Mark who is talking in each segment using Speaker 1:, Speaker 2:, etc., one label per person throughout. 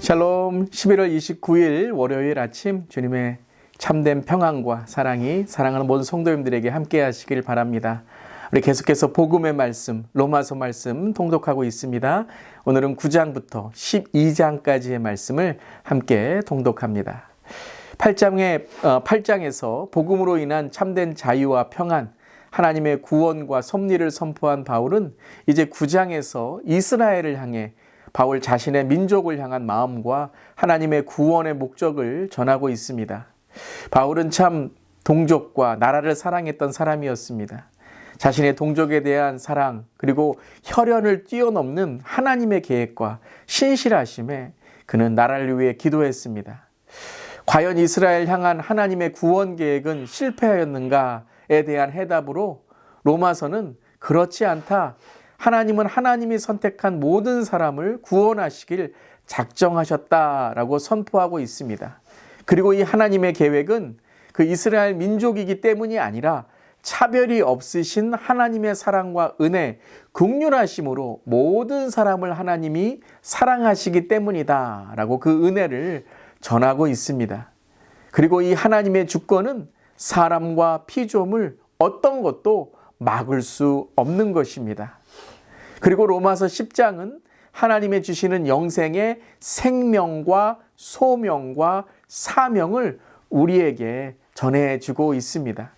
Speaker 1: 샬롬. 11월 29일 월요일 아침 주님의 참된 평안과 사랑이 사랑하는 모든 성도님들에게 함께 하시길 바랍니다. 우리 계속해서 복음의 말씀, 로마서 말씀 통독하고 있습니다. 오늘은 9장부터 12장까지의 말씀을 함께 통독합니다. 8장에서 복음으로 인한 참된 자유와 평안, 하나님의 구원과 섭리를 선포한 바울은 이제 9장에서 이스라엘을 향해 바울 자신의 민족을 향한 마음과 하나님의 구원의 목적을 전하고 있습니다. 바울은 참 동족과 나라를 사랑했던 사람이었습니다. 자신의 동족에 대한 사랑, 그리고 혈연을 뛰어넘는 하나님의 계획과 신실하심에 그는 나라를 위해 기도했습니다. 과연 이스라엘 향한 하나님의 구원 계획은 실패하였는가에 대한 해답으로 로마서는 그렇지 않다. 하나님은 하나님이 선택한 모든 사람을 구원하시길 작정하셨다라고 선포하고 있습니다. 그리고 이 하나님의 계획은 그 이스라엘 민족이기 때문이 아니라 차별이 없으신 하나님의 사랑과 은혜, 긍휼하심으로 모든 사람을 하나님이 사랑하시기 때문이다라고 그 은혜를 전하고 있습니다. 그리고 이 하나님의 주권은 사람과 피조물 어떤 것도 막을 수 없는 것입니다. 그리고 로마서 10장은 하나님의 주시는 영생의 생명과 소명과 사명을 우리에게 전해주고 있습니다.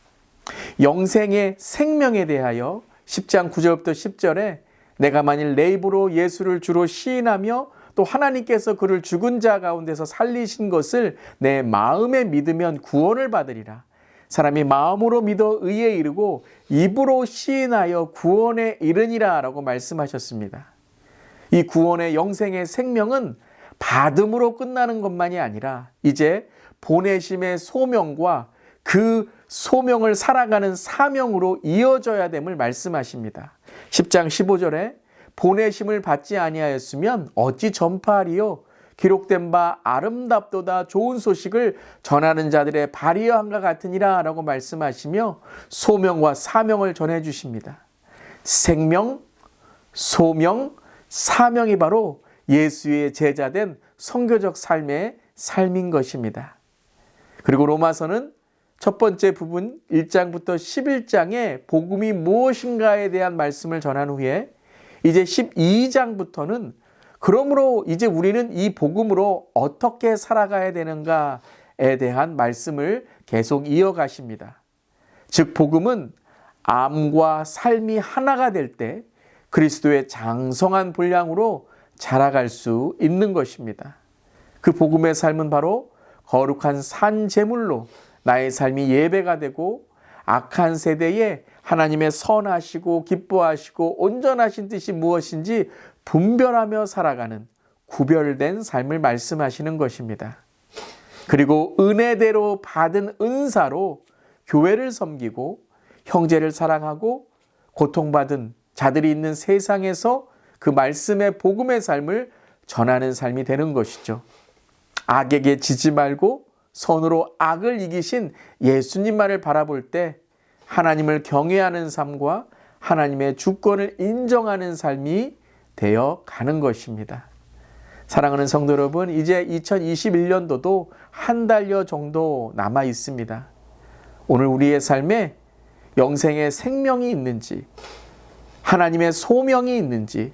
Speaker 1: 영생의 생명에 대하여 10장 9절부터 10절에 내가 만일 내 입으로 예수를 주로 시인하며 또 하나님께서 그를 죽은 자 가운데서 살리신 것을 내 마음에 믿으면 구원을 받으리라. 사람이 마음으로 믿어 의에 이르고 입으로 시인하여 구원에 이르니라 라고 말씀하셨습니다. 이 구원의 영생의 생명은 받음으로 끝나는 것만이 아니라 이제 보내심의 소명과 그 소명을 살아가는 사명으로 이어져야 됨을 말씀하십니다. 10장 15절에 보내심을 받지 아니하였으면 어찌 전파하리요? 기록된 바 아름답도다 좋은 소식을 전하는 자들의 발이여함과 같으니라 라고 말씀하시며 소명과 사명을 전해주십니다. 생명, 소명, 사명이 바로 예수의 제자된 선교적 삶의 삶인 것입니다. 그리고 로마서는 첫 번째 부분 1장부터 11장에 복음이 무엇인가에 대한 말씀을 전한 후에 이제 12장부터는 그러므로 이제 우리는 이 복음으로 어떻게 살아가야 되는가에 대한 말씀을 계속 이어가십니다. 즉 복음은 암과 삶이 하나가 될 때 그리스도의 장성한 분량으로 자라갈 수 있는 것입니다. 그 복음의 삶은 바로 거룩한 산 제물로 나의 삶이 예배가 되고 악한 세대에 하나님의 선하시고 기뻐하시고 온전하신 뜻이 무엇인지 분별하며 살아가는 구별된 삶을 말씀하시는 것입니다. 그리고 은혜대로 받은 은사로 교회를 섬기고 형제를 사랑하고 고통받은 자들이 있는 세상에서 그 말씀의 복음의 삶을 전하는 삶이 되는 것이죠. 악에게 지지 말고 선으로 악을 이기신 예수님만을 바라볼 때 하나님을 경외하는 삶과 하나님의 주권을 인정하는 삶이 되어 가는 것입니다. 사랑하는 성도 여러분, 이제 2021년도도 한 달여 정도 남아 있습니다. 오늘 우리의 삶에 영생의 생명이 있는지, 하나님의 소명이 있는지,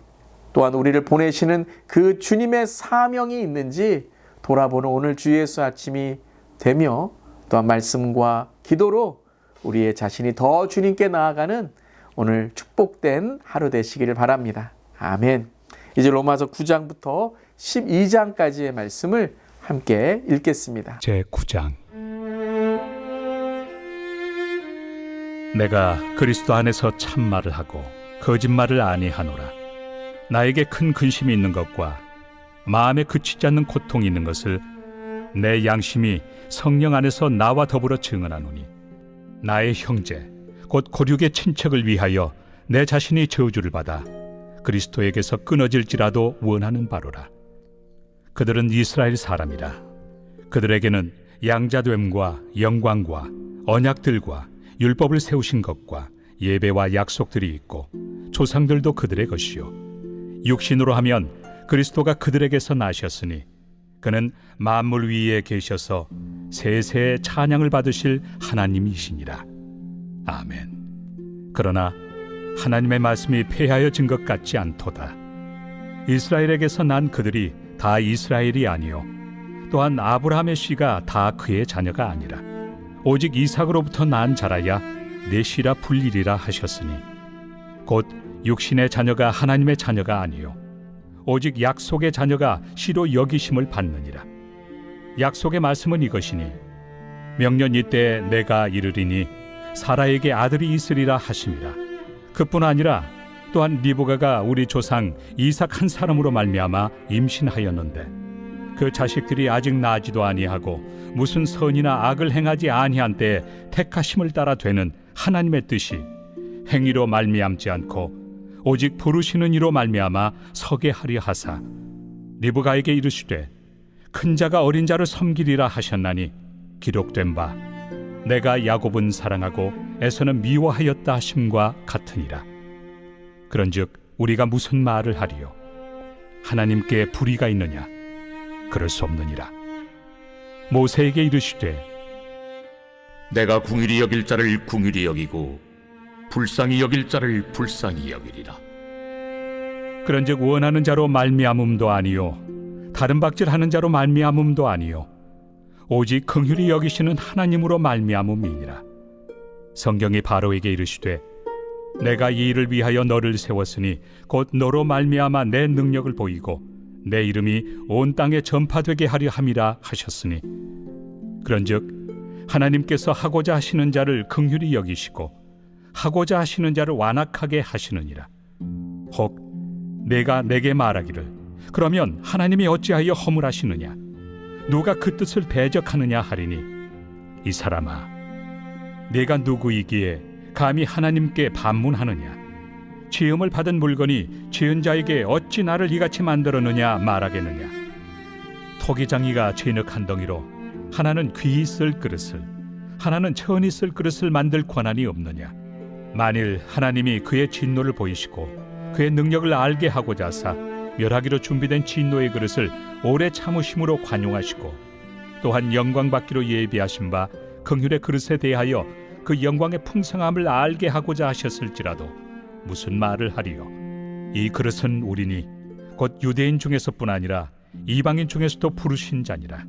Speaker 1: 또한 우리를 보내시는 그 주님의 사명이 있는지 돌아보는 오늘 주 예수 아침이 되며 또한 말씀과 기도로 우리의 자신이 더 주님께 나아가는 오늘 축복된 하루 되시기를 바랍니다. 아멘. 이제 로마서 9장부터 12장까지의 말씀을 함께 읽겠습니다.
Speaker 2: 제9장. 내가 그리스도 안에서 참말을 하고 거짓말을 아니하노라. 나에게 큰 근심이 있는 것과 마음에 그치지 않는 고통이 있는 것을 내 양심이 성령 안에서 나와 더불어 증언하노니 나의 형제 곧 고륙의 친척을 위하여 내 자신이 저주를 받아 그리스도에게서 끊어질지라도 원하는 바로라. 그들은 이스라엘 사람이라. 그들에게는 양자됨과 영광과 언약들과 율법을 세우신 것과 예배와 약속들이 있고 조상들도 그들의 것이요 육신으로 하면 그리스도가 그들에게서 나셨으니 그는 만물 위에 계셔서 세세 찬양을 받으실 하나님이시니라. 아멘. 그러나 하나님의 말씀이 폐하여진 것 같지 않도다. 이스라엘에게서 난 그들이 다 이스라엘이 아니요 또한 아브라함의 씨가 다 그의 자녀가 아니라 오직 이삭으로부터 난 자라야 내 씨라 불리리라 하셨으니 곧 육신의 자녀가 하나님의 자녀가 아니요 오직 약속의 자녀가 씨로 여기심을 받느니라. 약속의 말씀은 이것이니 명년 이때 내가 이르리니 사라에게 아들이 있으리라 하심이라. 그뿐 아니라 또한 리브가가 우리 조상 이삭 한 사람으로 말미암아 임신하였는데 그 자식들이 아직 나지도 아니하고 무슨 선이나 악을 행하지 아니한 때에 택하심을 따라 되는 하나님의 뜻이 행위로 말미암지 않고 오직 부르시는 이로 말미암아 서게 하려 하사 리브가에게 이르시되 큰 자가 어린 자를 섬기리라 하셨나니 기록된 바 내가 야곱은 사랑하고 에서는 미워하였다 하심과 같으니라. 그런즉 우리가 무슨 말을 하리요? 하나님께 불의가 있느냐? 그럴 수 없느니라. 모세에게 이르시되
Speaker 3: 내가 궁일이 여길 자를 궁일이 여기고 불쌍히 여길 자를 불쌍히 여기리라.
Speaker 2: 그런즉 원하는 자로 말미암음도 아니요 다른 박질하는 자로 말미암음도 아니요 오직 긍휼히 여기시는 하나님으로 말미암음이니라. 성경이 바로에게 이르시되 내가 이 일을 위하여 너를 세웠으니 곧 너로 말미암아 내 능력을 보이고 내 이름이 온 땅에 전파되게 하려 함이라 하셨으니 그런즉 하나님께서 하고자 하시는 자를 긍휼히 여기시고 하고자 하시는 자를 완악하게 하시느니라. 혹 내가 내게 말하기를 그러면 하나님이 어찌하여 허물하시느냐 누가 그 뜻을 대적하느냐 하리니 이 사람아 내가 누구이기에 감히 하나님께 반문하느냐 지음을 받은 물건이 지은 자에게 어찌 나를 이같이 만들었느냐 말하겠느냐. 토기장이가 진흙 한 덩이로 하나는 귀히 쓸 그릇을 하나는 천히 쓸 그릇을 만들 권한이 없느냐. 만일 하나님이 그의 진노를 보이시고 그의 능력을 알게 하고자 하사 멸하기로 준비된 진노의 그릇을 오래 참으심으로 관용하시고 또한 영광 받기로 예비하신 바 긍휼의 그릇에 대하여 그 영광의 풍성함을 알게 하고자 하셨을지라도 무슨 말을 하리요? 이 그릇은 우리니 곧 유대인 중에서뿐 아니라 이방인 중에서도 부르신 자니라.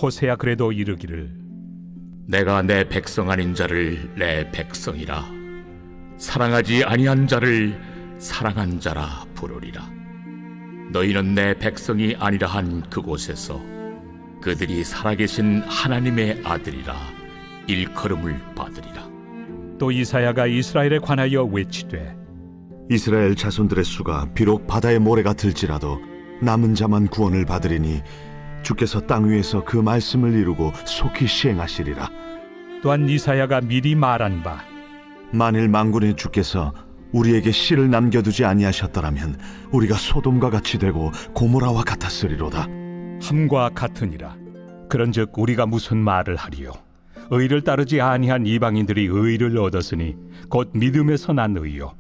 Speaker 2: 호세야 그래도 이르기를
Speaker 3: 내가 내 백성 아닌 자를 내 백성이라 사랑하지 아니한 자를 사랑한 자라 부르리라. 너희는 내 백성이 아니라 한 그곳에서 그들이 살아계신 하나님의 아들이라 일컬음을 받으리라.
Speaker 2: 또 이사야가 이스라엘에 관하여 외치되
Speaker 4: 이스라엘 자손들의 수가 비록 바다의 모래가 들지라도 남은 자만 구원을 받으리니 주께서 땅 위에서 그 말씀을 이루고 속히 시행하시리라.
Speaker 2: 또한 이사야가 미리 말한 바
Speaker 4: 만일 만군의 주께서 우리에게 씨를 남겨두지 아니하셨더라면 우리가 소돔과 같이 되고 고모라와 같았으리로다.
Speaker 2: 함과 같으니라. 그런즉 우리가 무슨 말을 하리요? 의를 따르지 아니한 이방인들이 의를 얻었으니 곧 믿음에서 난 의요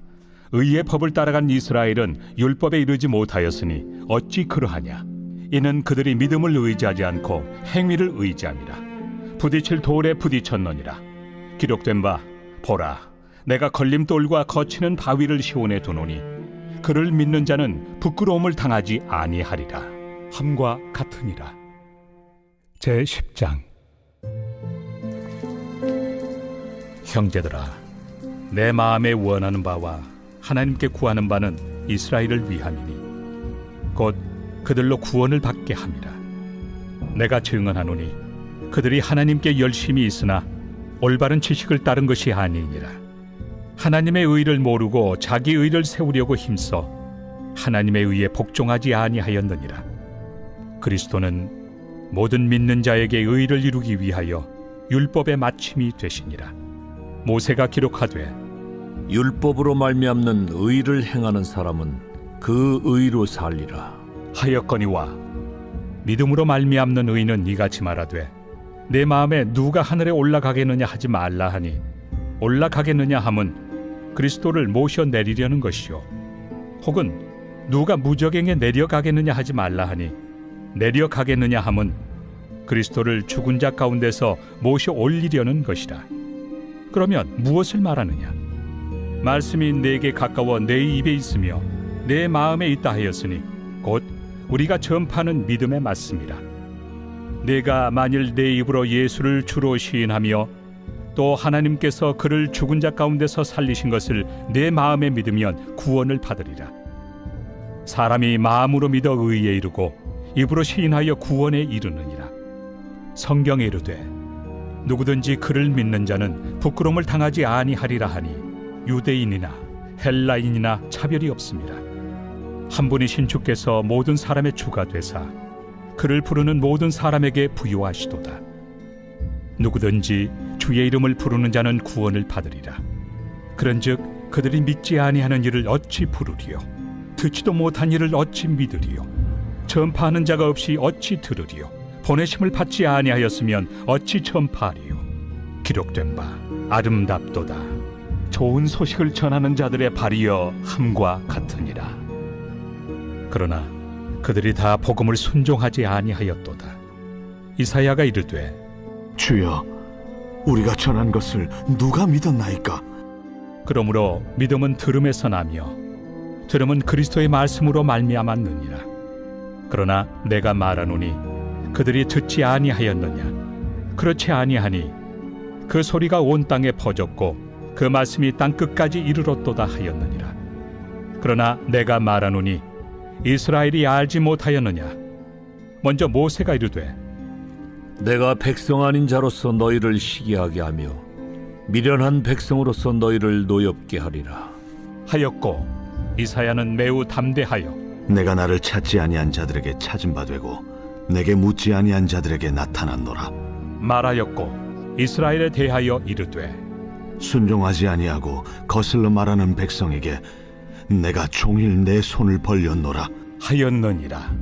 Speaker 2: 의의 법을 따라간 이스라엘은 율법에 이르지 못하였으니 어찌 그러하냐. 이는 그들이 믿음을 의지하지 않고 행위를 의지함이라. 부딪힐 돌에 부딪혔느니라. 기록된 바 보라 내가 걸림돌과 거치는 바위를 시온에 두노니 그를 믿는 자는 부끄러움을 당하지 아니하리라. 함과 같으니라. 제10장. 형제들아 내 마음에 원하는 바와 하나님께 구하는 바는 이스라엘을 위함이니 곧 그들로 구원을 받게 함이라. 내가 증언하노니 그들이 하나님께 열심히 있으나 올바른 지식을 따른 것이 아니니라. 하나님의 의를 모르고 자기 의를 세우려고 힘써 하나님의 의에 복종하지 아니하였느니라. 그리스도는 모든 믿는 자에게 의를 이루기 위하여 율법의 마침이 되시니라. 모세가 기록하되
Speaker 5: 율법으로 말미암는 의를 행하는 사람은 그 의로 살리라
Speaker 2: 하였거니와 믿음으로 말미암는 의는 이같이 말하되 내 마음에 누가 하늘에 올라가겠느냐 하지 말라 하니 올라가겠느냐 함은 그리스도를 모셔 내리려는 것이요 혹은 누가 무저갱에 내려가겠느냐 하지 말라 하니 내려가겠느냐 함은 그리스도를 죽은 자 가운데서 모셔 올리려는 것이라. 그러면 무엇을 말하느냐? 말씀이 내게 가까워 내 입에 있으며 내 마음에 있다 하였으니 곧 우리가 전파하는 믿음의 말씀이라. 내가 만일 내 입으로 예수를 주로 시인하며 또 하나님께서 그를 죽은 자 가운데서 살리신 것을 내 마음에 믿으면 구원을 받으리라. 사람이 마음으로 믿어 의에 이르고 입으로 시인하여 구원에 이르느니라. 성경에 이르되 누구든지 그를 믿는 자는 부끄러움을 당하지 아니하리라 하니 유대인이나 헬라인이나 차별이 없습니다. 한 분이신 주께서 모든 사람의 주가 되사 그를 부르는 모든 사람에게 부요하시도다. 누구든지 주의 이름을 부르는 자는 구원을 받으리라. 그런즉 그들이 믿지 아니하는 일을 어찌 부르리요? 듣지도 못한 일을 어찌 믿으리요? 전파하는 자가 없이 어찌 들으리요? 보내심을 받지 아니하였으면 어찌 전파하리요? 기록된 바 아름답도다. 좋은 소식을 전하는 자들의 발이여 함과 같으니라. 그러나 그들이 다 복음을 순종하지 아니하였도다. 이사야가 이르되
Speaker 4: 주여, 우리가 전한 것을 누가 믿었나이까?
Speaker 2: 그러므로 믿음은 들음에서 나며 들음은 그리스도의 말씀으로 말미암았느니라. 그러나 내가 말하노니 그들이 듣지 아니하였느냐? 그렇지 아니하니 그 소리가 온 땅에 퍼졌고 그 말씀이 땅 끝까지 이르렀도다 하였느니라. 그러나 내가 말하노니 이스라엘이 알지 못하였느냐? 먼저 모세가 이르되
Speaker 5: 내가 백성 아닌 자로서 너희를 시기하게 하며 미련한 백성으로서 너희를 노엽게 하리라
Speaker 2: 하였고, 이사야는 매우 담대하여
Speaker 4: 내가 나를 찾지 아니한 자들에게 찾은 바 되고 내게 묻지 아니한 자들에게 나타났노라.
Speaker 2: 말하였고, 이스라엘에 대하여 이르되
Speaker 4: 순종하지 아니하고 거슬러 말하는 백성에게 내가 종일 내 손을 벌렸노라.
Speaker 2: 하였느니라.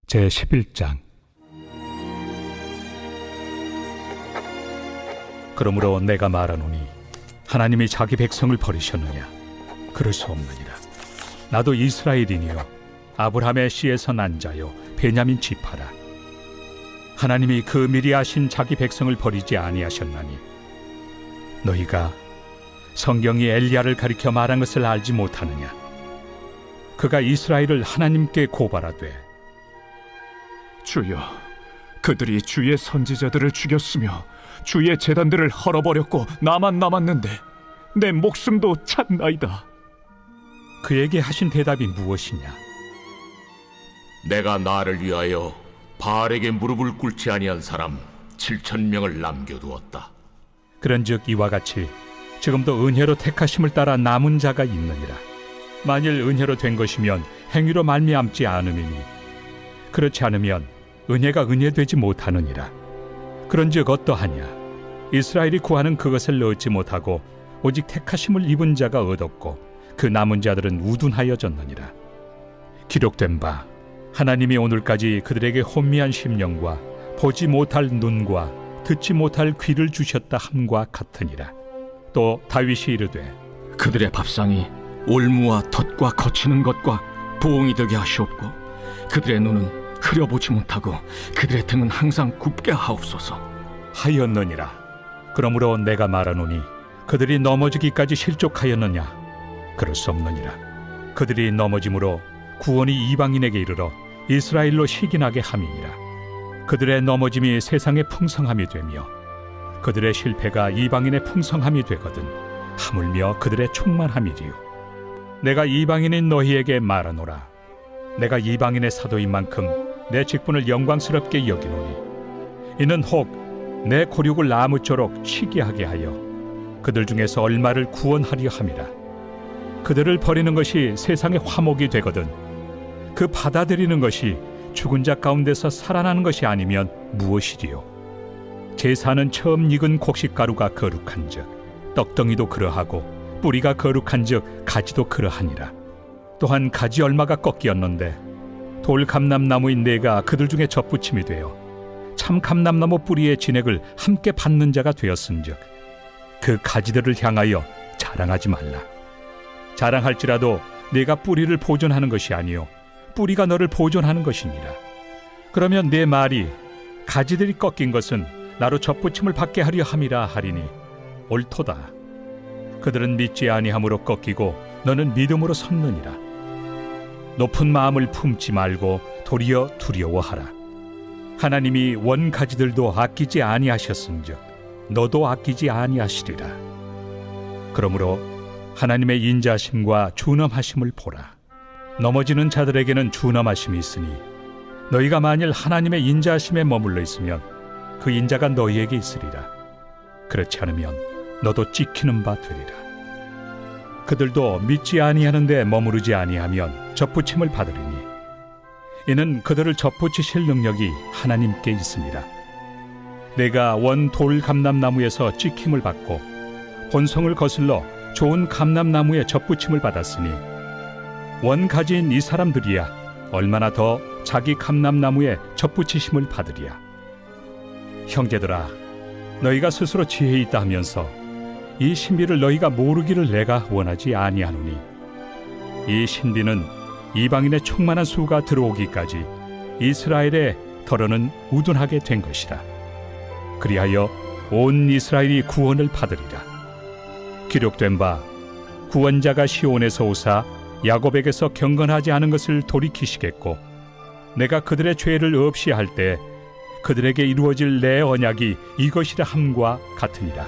Speaker 2: 제 11장. 그러므로 내가 말하노니 하나님이 자기 백성을 버리셨느냐? 그럴 수 없느니라. 나도 이스라엘이니요 아브라함의 씨에서 난 자요 베냐민 지파라. 하나님이 그 미리 아신 자기 백성을 버리지 아니하셨나니 너희가 성경이 엘리야를 가리켜 말한 것을 알지 못하느냐? 그가 이스라엘을 하나님께 고발하되
Speaker 6: 주여, 그들이 주의 선지자들을 죽였으며 주의 제단들을 헐어버렸고 나만 남았는데 내 목숨도 찼나이다.
Speaker 2: 그에게 하신 대답이 무엇이냐?
Speaker 3: 내가 나를 위하여 바알에게 무릎을 꿇지 아니한 사람 7,000명을 남겨두었다.
Speaker 2: 그런즉 이와 같이 지금도 은혜로 택하심을 따라 남은 자가 있느니라. 만일 은혜로 된 것이면 행위로 말미암지 않음이니 그렇지 않으면 은혜가 은혜되지 못하느니라. 그런즉 어떠하냐? 이스라엘이 구하는 그것을 얻지 못하고 오직 택하심을 입은 자가 얻었고 그 남은 자들은 우둔하여졌느니라. 기록된 바 하나님이 오늘까지 그들에게 혼미한 심령과 보지 못할 눈과 듣지 못할 귀를 주셨다 함과 같으니라. 또 다윗이 이르되
Speaker 6: 그들의 밥상이 올무와 덫과 거치는 것과 부엉이 되게 하시옵고 그들의 눈은 흐려보지 못하고 그들의 등은 항상 굽게 하옵소서
Speaker 2: 하였느니라. 그러므로 내가 말하노니 그들이 넘어지기까지 실족하였느냐? 그럴 수 없느니라. 그들이 넘어짐으로 구원이 이방인에게 이르러 이스라엘로 시기나게 함이니라. 그들의 넘어짐이 세상의 풍성함이 되며 그들의 실패가 이방인의 풍성함이 되거든 하물며 그들의 충만함이리요. 내가 이방인인 너희에게 말하노라. 내가 이방인의 사도인 만큼 내 직분을 영광스럽게 여기노니 이는 혹 내 고륙을 나무쪼록 시기하게 하여 그들 중에서 얼마를 구원하려 함이라. 그들을 버리는 것이 세상의 화목이 되거든 그 받아들이는 것이 죽은 자 가운데서 살아나는 것이 아니면 무엇이리요? 제사는 처음 익은 곡식가루가 거룩한즉 떡덩이도 그러하고 뿌리가 거룩한즉 가지도 그러하니라. 또한 가지 얼마가 꺾이었는데 돌 감람나무인 내가 그들 중에 접붙임이 되어 참 감람나무 뿌리의 진액을 함께 받는 자가 되었은즉 그 가지들을 향하여 자랑하지 말라. 자랑할지라도 네가 뿌리를 보존하는 것이 아니요 뿌리가 너를 보존하는 것이니라. 그러면 내 말이 가지들이 꺾인 것은 나로 접붙임을 받게 하려 함이라 하리니 옳도다. 그들은 믿지 아니함으로 꺾이고 너는 믿음으로 섰느니라. 높은 마음을 품지 말고 도리어 두려워하라. 하나님이 원 가지들도 아끼지 아니하셨은즉 너도 아끼지 아니하시리라. 그러므로 하나님의 인자하심과 준엄하심을 보라. 넘어지는 자들에게는 준엄하심이 있으니 너희가 만일 하나님의 인자하심에 머물러 있으면 그 인자가 너희에게 있으리라. 그렇지 않으면 너도 찍히는 바 되리라. 그들도 믿지 아니하는데 머무르지 아니하면 접붙임을 받으리니 이는 그들을 접붙이실 능력이 하나님께 있습니다. 내가 원 돌 감람나무에서 찍힘을 받고 본성을 거슬러 좋은 감람나무에 접붙임을 받았으니 원 가지인 이 사람들이야 얼마나 더 자기 감람나무에 접붙이심을 받으리야. 형제들아, 너희가 스스로 지혜 있다 하면서 이 신비를 너희가 모르기를 내가 원하지 아니하노니 이 신비는 이방인의 충만한 수가 들어오기까지 이스라엘의 덜어는 우둔하게 된 것이라. 그리하여 온 이스라엘이 구원을 받으리라. 기록된 바 구원자가 시온에서 오사 야곱에게서 경건하지 않은 것을 돌이키시겠고 내가 그들의 죄를 없이 할 때 그들에게 이루어질 내 언약이 이것이라 함과 같으니라.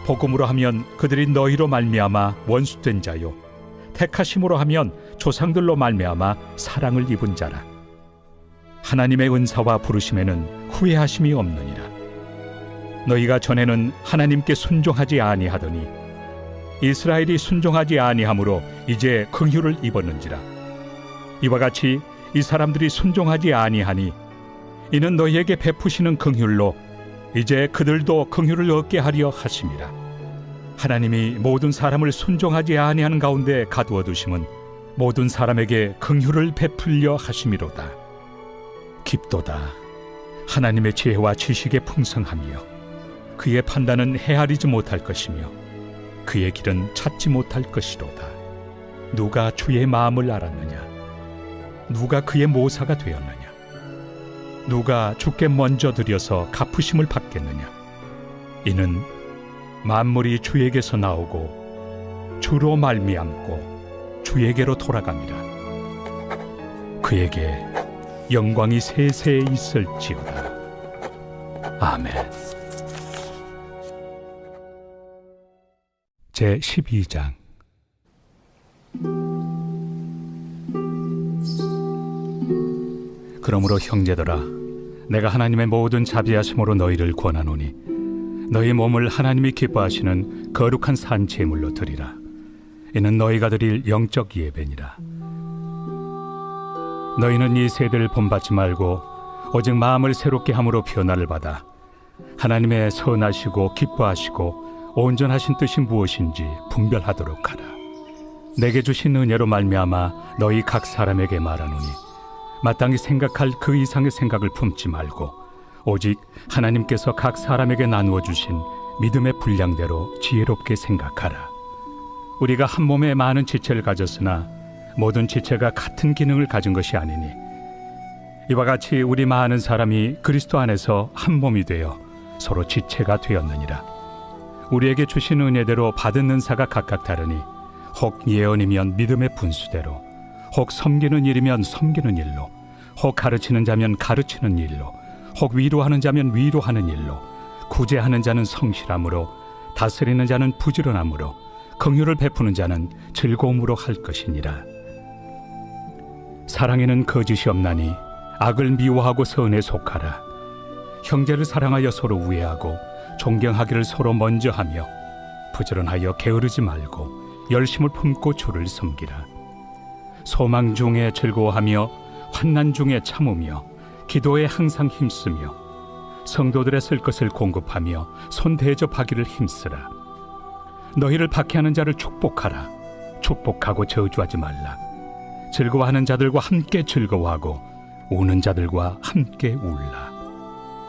Speaker 2: 복음으로 하면 그들이 너희로 말미암아 원수된 자요 택하심으로 하면 조상들로 말미암아 사랑을 입은 자라. 하나님의 은사와 부르심에는 후회하심이 없느니라. 너희가 전에는 하나님께 순종하지 아니하더니 이스라엘이 순종하지 아니하므로 이제 긍휼을 입었는지라. 이와 같이 이 사람들이 순종하지 아니하니 이는 너희에게 베푸시는 긍휼로 이제 그들도 긍휼을 얻게 하려 하심이라. 하나님이 모든 사람을 순종하지 아니하는 가운데 가두어 두심은 모든 사람에게 긍휼을 베풀려 하심이로다. 깊도다. 하나님의 지혜와 지식의 풍성함이여 그의 판단은 헤아리지 못할 것이며 그의 길은 찾지 못할 것이로다. 누가 주의 마음을 알았느냐? 누가 그의 모사가 되었느냐? 누가 주께 먼저 드려서 갚으심을 받겠느냐? 이는 만물이 주에게서 나오고 주로 말미암고 주에게로 돌아갑니다. 그에게 영광이 세세에 있을지어다. 아멘. 제 12장. 그러므로 형제들아, 내가 하나님의 모든 자비하심으로 너희를 권하노니 너희 몸을 하나님이 기뻐하시는 거룩한 산 제물로 드리라. 이는 너희가 드릴 영적 예배니라. 너희는 이 세대를 본받지 말고 오직 마음을 새롭게 함으로 변화를 받아 하나님의 선하시고 기뻐하시고 온전하신 뜻이 무엇인지 분별하도록 하라. 내게 주신 은혜로 말미암아 너희 각 사람에게 말하노니 마땅히 생각할 그 이상의 생각을 품지 말고 오직 하나님께서 각 사람에게 나누어 주신 믿음의 분량대로 지혜롭게 생각하라. 우리가 한 몸에 많은 지체를 가졌으나 모든 지체가 같은 기능을 가진 것이 아니니 이와 같이 우리 많은 사람이 그리스도 안에서 한 몸이 되어 서로 지체가 되었느니라. 우리에게 주신 은혜대로 받은 은사가 각각 다르니 혹 예언이면 믿음의 분수대로, 혹 섬기는 일이면 섬기는 일로, 혹 가르치는 자면 가르치는 일로, 혹 위로하는 자면 위로하는 일로, 구제하는 자는 성실함으로, 다스리는 자는 부지런함으로, 긍휼을 베푸는 자는 즐거움으로 할 것이니라. 사랑에는 거짓이 없나니 악을 미워하고 선에 속하라. 형제를 사랑하여 서로 우애하고 존경하기를 서로 먼저 하며 부지런하여 게으르지 말고 열심을 품고 주를 섬기라. 소망 중에 즐거워하며 환난 중에 참으며 기도에 항상 힘쓰며 성도들의 쓸 것을 공급하며 손 대접하기를 힘쓰라. 너희를 박해하는 자를 축복하라. 축복하고 저주하지 말라. 즐거워하는 자들과 함께 즐거워하고 우는 자들과 함께 울라.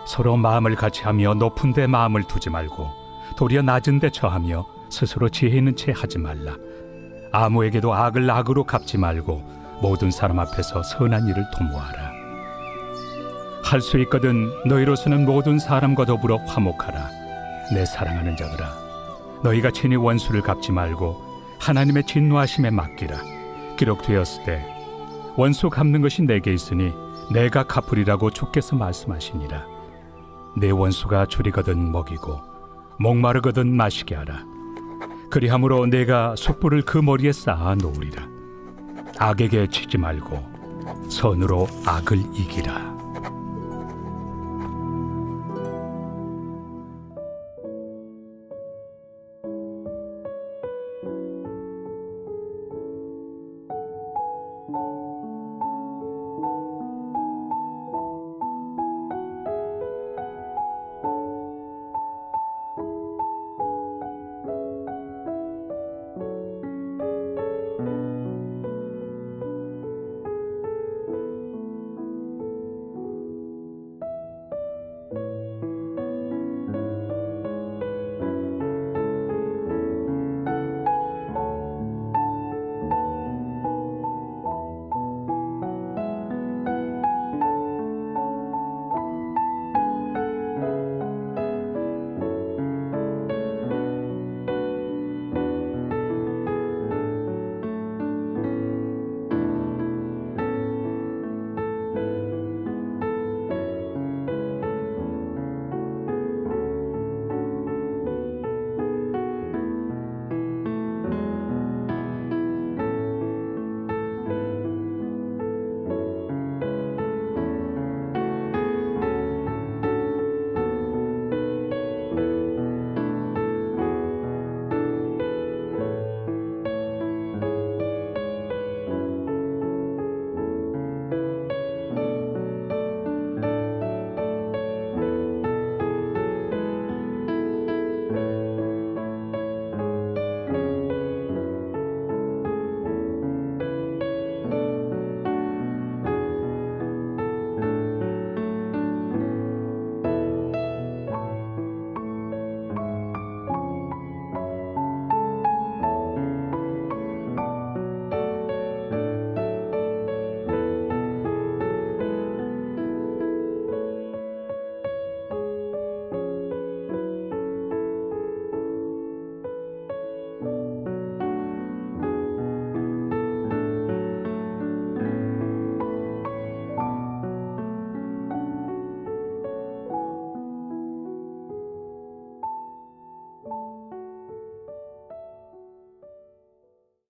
Speaker 2: 서로 마음을 같이하며 높은 데 마음을 두지 말고 도리어 낮은 데 처하며 스스로 지혜 있는 채 하지 말라. 아무에게도 악을 악으로 갚지 말고 모든 사람 앞에서 선한 일을 도모하라. 할 수 있거든 너희로서는 모든 사람과 더불어 화목하라. 내 사랑하는 자들아, 너희가 친히 원수를 갚지 말고 하나님의 진노하심에 맡기라. 기록되었을 때 원수 갚는 것이 내게 있으니 내가 갚으리라고 주께서 말씀하시니라. 내 원수가 줄이거든 먹이고 목마르거든 마시게 하라. 그리함으로 내가 숯불을 그 머리에 쌓아 놓으리라. 악에게 치지 말고 선으로 악을 이기라.